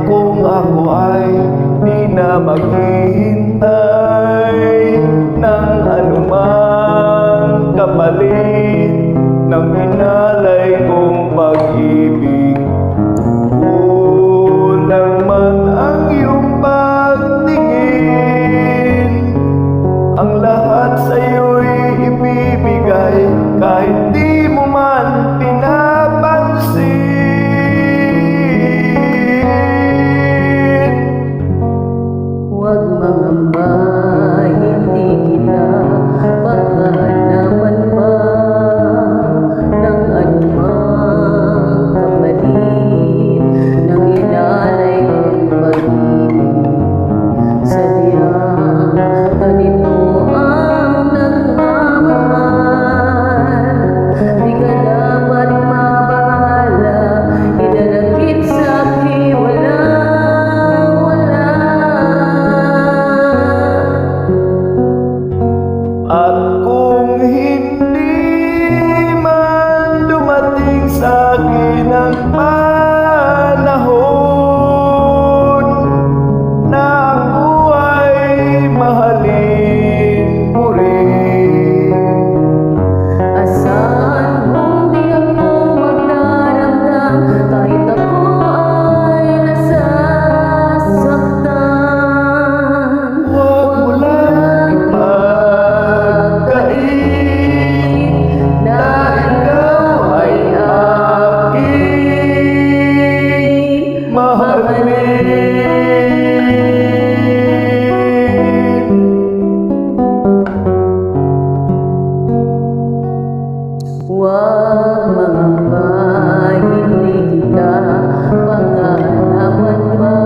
kung ako ay di na maghihintay ng anumang kapalit ng inalay kong pag-ibig. Kulang man ang iyong pagtingin, ang lahat sa'yo'y ibibigay kahit di mo man pinapansin. Huwag mangamba, hindi kita paghahanapan pa ng anumang kapalit ng inalay kong pag-ibig. Sadyang ganito ang nagmamahal, di ka dapat mabahala, idadakip sa'kin walang-wala. At kung hindi man dumating sa'kin ang panahon na ako ay mahalin mo rin, Asahan mong di ako magdaramdam kahit ako ay nasasaktan. huwag mo lang ipagkain na ikaw ay aking mahalin. Huwag mangamba, hindi kita paghahanapan pa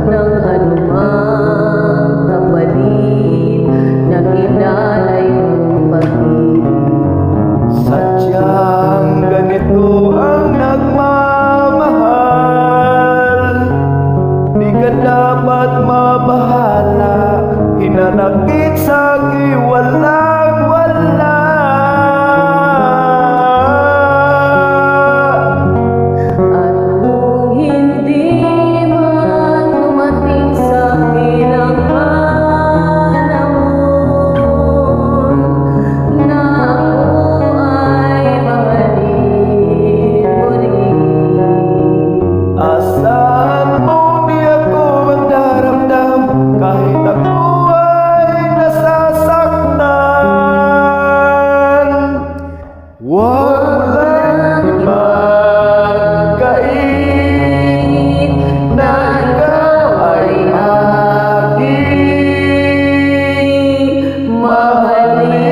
ng anumang kapalit ng inalay kong pag-ibig. Sadyang ganito ang nagmamahal, di ka dapat mabahala, hinanakit sa'kin walang-wala. At kung hindi man dumating sa'kin ang panahon na ako ay mahalin mo rin, Asahan mo di ako magdaramdam kahit ako ay nasasaktan. Huwag mo lang ipagkain na ikaw ay aking mahalin.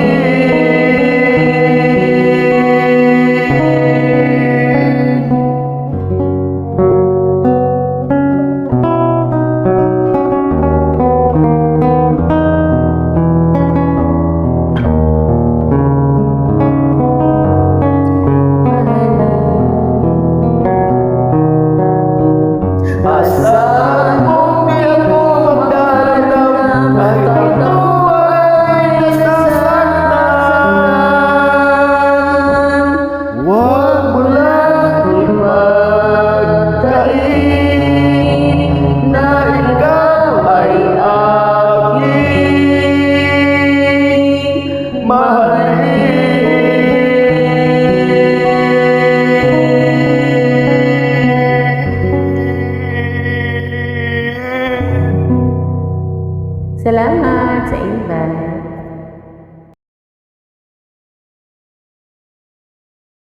Asahan mo di ako magdaramdam kahit ako ay nasasaktan. Huwag mo lang ipagkain na ikaw ay aking mahalin. Salamat sa invite.